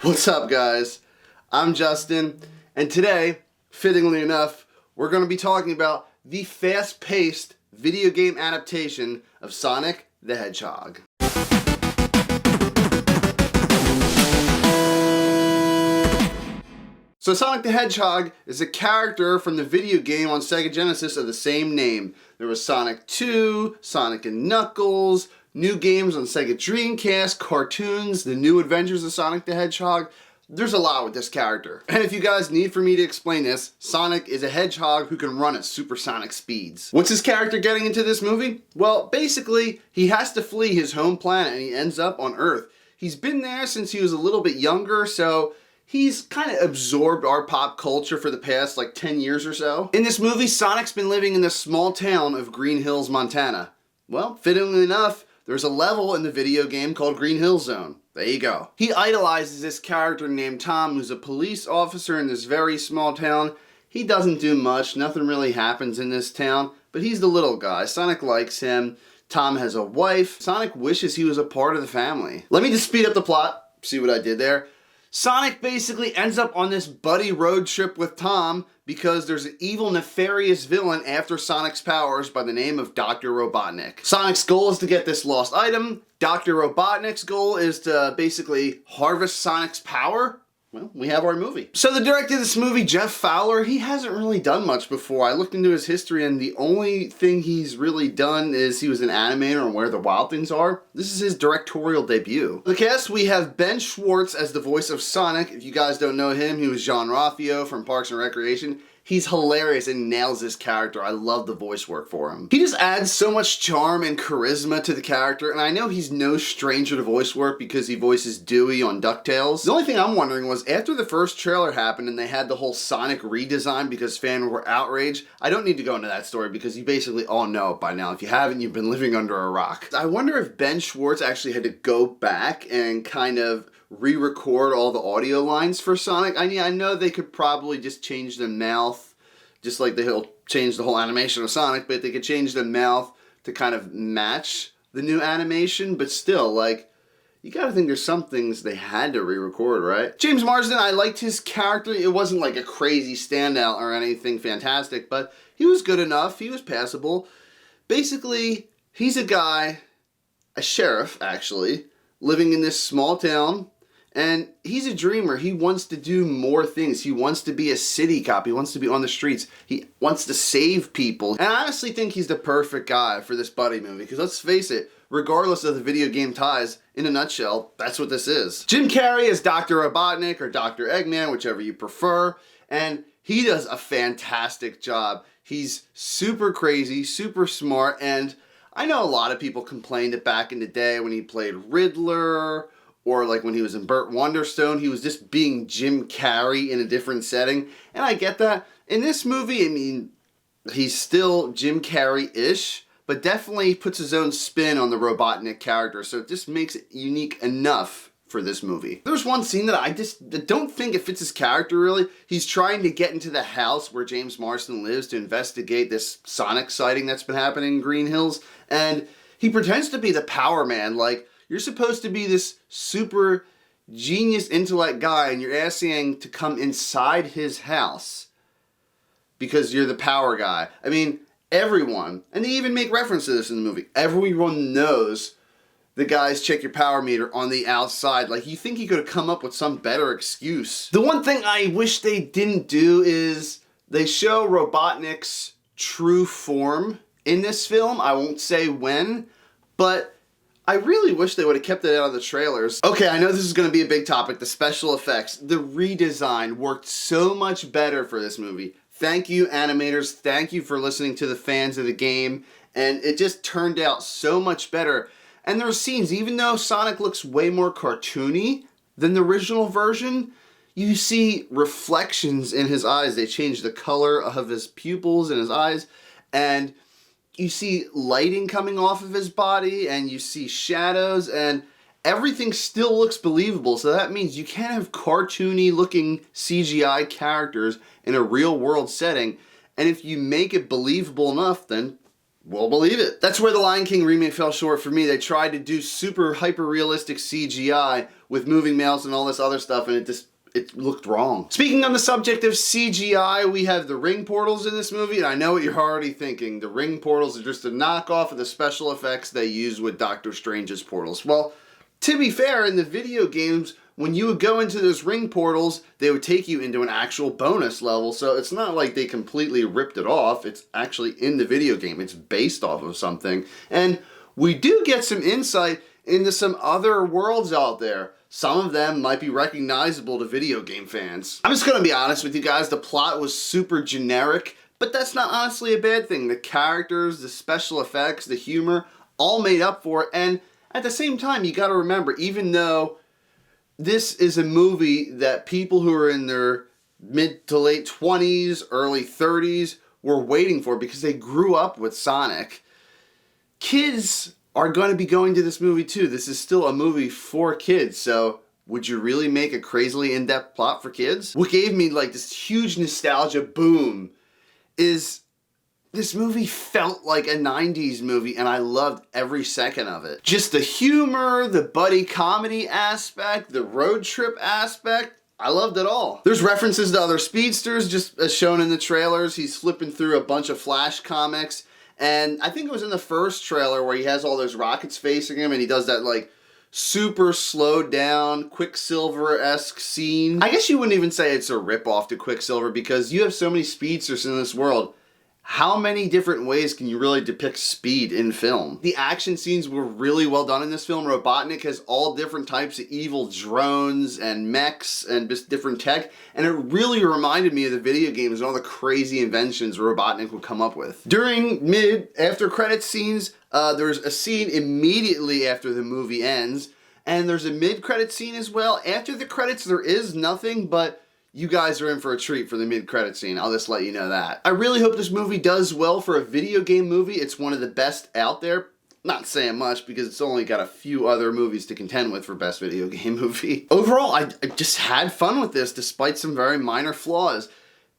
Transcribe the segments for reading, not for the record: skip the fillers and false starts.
What's up, guys? I'm Justin, and today, fittingly enough, we're going to be talking about the fast-paced video game adaptation of Sonic the Hedgehog. So Sonic the Hedgehog is a character from the video game on Sega Genesis of the same name. There was Sonic 2, Sonic and Knuckles, new games on Sega Dreamcast, cartoons, the new adventures of Sonic the Hedgehog. There's a lot with this character. And if you guys need for me to explain this, Sonic is a hedgehog who can run at supersonic speeds. What's his character getting into this movie? Well, basically, he has to flee his home planet and he ends up on Earth. He's been there since he was a little bit younger, so he's kind of absorbed our pop culture for the past 10 years or so. In this movie, Sonic's been living in the small town of Green Hills, Montana. Well, fittingly enough, there's a level in the video game called Green Hill Zone. There you go. He idolizes this character named Tom, who's a police officer in this very small town. He doesn't do much, nothing really happens in this town, but he's the little guy. Sonic likes him. Tom has a wife. Sonic wishes he was a part of the family. Let me just speed up the plot. See what I did there? Sonic basically ends up on this buddy road trip with Tom because there's an evil, nefarious villain after Sonic's powers by the name of Dr. Robotnik. Sonic's goal is to get this lost item. Dr. Robotnik's goal is to basically harvest Sonic's power. Well, we have our movie. So the director of this movie, Jeff Fowler, he hasn't really done much before. I looked into his history and the only thing he's really done is he was an animator on Where the Wild Things Are. This is his directorial debut. The cast, we have Ben Schwartz as the voice of Sonic. If you guys don't know him, he was Jean-Ralphio from Parks and Recreation. He's hilarious and nails this character. I love the voice work for him. He just adds so much charm and charisma to the character, and I know he's no stranger to voice work because he voices Dewey on DuckTales. The only thing I'm wondering was, after the first trailer happened and they had the whole Sonic redesign because fans were outraged, I don't need to go into that story because you basically all know it by now. If you haven't, you've been living under a rock. I wonder if Ben Schwartz actually had to go back and kind of re-record all the audio lines for Sonic. I mean, I know they could probably just change the mouth, just like they'll change the whole animation of Sonic, but they could change the mouth to kind of match the new animation, but still, you gotta think there's some things they had to re-record, right? James Marsden, I liked his character. It wasn't like a crazy standout or anything fantastic, but he was good enough. He was passable. Basically, he's a guy, a sheriff, actually, living in this small town. And he's a dreamer. He wants to do more things. He wants to be a city cop. He wants to be on the streets. He wants to save people. And I honestly think he's the perfect guy for this buddy movie. Because let's face it, regardless of the video game ties, in a nutshell, that's what this is. Jim Carrey is Dr. Robotnik or Dr. Eggman, whichever you prefer. And he does a fantastic job. He's super crazy, super smart. And I know a lot of people complained that back in the day when he played Riddler, or when he was in Burt Wonderstone, he was just being Jim Carrey in a different setting. And I get that. In this movie, I mean, he's still Jim Carrey-ish, but definitely puts his own spin on the Robotnik character. So it just makes it unique enough for this movie. There's one scene that I just don't think it fits his character really. He's trying to get into the house where James Marsden lives to investigate this Sonic sighting that's been happening in Green Hills. And he pretends to be the power man, you're supposed to be this super genius intellect guy and you're asking to come inside his house because you're the power guy. I mean, everyone, and they even make reference to this in the movie, everyone knows the guys check your power meter on the outside. You think he could have come up with some better excuse. The one thing I wish they didn't do is they show Robotnik's true form in this film. I won't say when, but I really wish they would have kept it out of the trailers. Okay, I know this is going to be a big topic, the special effects. The redesign worked so much better for this movie. Thank you, animators. Thank you for listening to the fans of the game. And it just turned out so much better. And there are scenes, even though Sonic looks way more cartoony than the original version, you see reflections in his eyes. They changed the color of his pupils and his eyes. And you see lighting coming off of his body, and you see shadows, and everything still looks believable. So that means you can't have cartoony looking CGI characters in a real world setting. And if you make it believable enough, then we'll believe it. That's where the Lion King remake fell short for me. They tried to do super hyper-realistic CGI with moving mouths and all this other stuff, and it looked wrong. Speaking on the subject of CGI, we have the ring portals in this movie, and I know what you're already thinking. The ring portals are just a knockoff of the special effects they used with Doctor Strange's portals. Well, to be fair, in the video games, when you would go into those ring portals, they would take you into an actual bonus level, so it's not like they completely ripped it off. It's actually in the video game. It's based off of something. And we do get some insight into some other worlds out there. Some of them might be recognizable to video game fans. I'm just gonna be honest with you guys, the plot was super generic, but that's not honestly a bad thing. The characters, the special effects, the humor, all made up for it, and at the same time, you gotta remember, even though this is a movie that people who are in their mid to late 20s, early 30s were waiting for because they grew up with Sonic, kids are going to be going to this movie too. This is still a movie for kids, so would you really make a crazily in-depth plot for kids? What gave me like this huge nostalgia boom is this movie felt like a 90s movie, and I loved every second of it. Just the humor, the buddy comedy aspect, the road trip aspect, I loved it all. There's references to other speedsters, just as shown in the trailers. He's flipping through a bunch of Flash comics, and I think it was in the first trailer where he has all those rockets facing him, and he does that like super slowed down Quicksilver-esque scene. I guess you wouldn't even say it's a ripoff to Quicksilver because you have so many speedsters in this world. How many different ways can you really depict speed in film? The action scenes were really well done in this film. Robotnik has all different types of evil drones and mechs and just different tech, and it really reminded me of the video games and all the crazy inventions Robotnik would come up with. During after credits scenes, there's a scene immediately after the movie ends, and there's a mid-credit scene as well. After the credits, there is nothing, but you guys are in for a treat for the mid-credit scene. I'll just let you know that. I really hope this movie does well for a video game movie. It's one of the best out there. Not saying much because it's only got a few other movies to contend with for best video game movie. Overall, I just had fun with this despite some very minor flaws.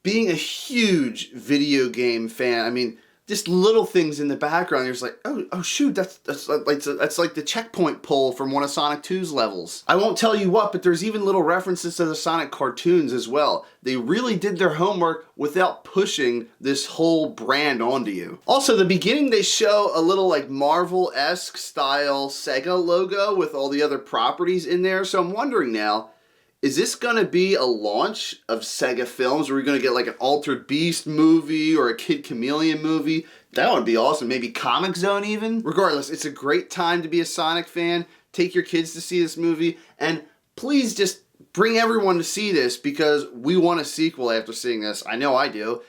Being a huge video game fan, I mean, just little things in the background, you're just like, oh shoot, that's like the checkpoint pull from one of Sonic 2's levels. I won't tell you what, but there's even little references to the Sonic cartoons as well. They really did their homework without pushing this whole brand onto you. Also, the beginning they show a little like Marvel-esque style Sega logo with all the other properties in there, so I'm wondering now, is this gonna be a launch of Sega films? Are we gonna get like an Altered Beast movie or a Kid Chameleon movie? That would be awesome. Maybe Comic Zone even? Regardless, it's a great time to be a Sonic fan. Take your kids to see this movie, and please just bring everyone to see this because we want a sequel after seeing this. I know I do.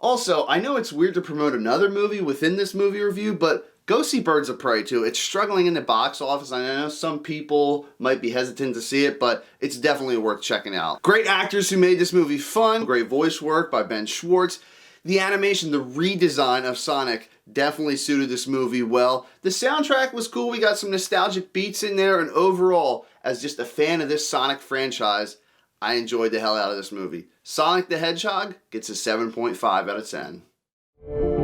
Also, I know it's weird to promote another movie within this movie review, but go see Birds of Prey 2. It's struggling in the box office. I know some people might be hesitant to see it, but it's definitely worth checking out. Great actors who made this movie fun. Great voice work by Ben Schwartz. The animation, the redesign of Sonic definitely suited this movie well. The soundtrack was cool. We got some nostalgic beats in there, and overall, as just a fan of this Sonic franchise, I enjoyed the hell out of this movie. Sonic the Hedgehog gets a 7.5 out of 10.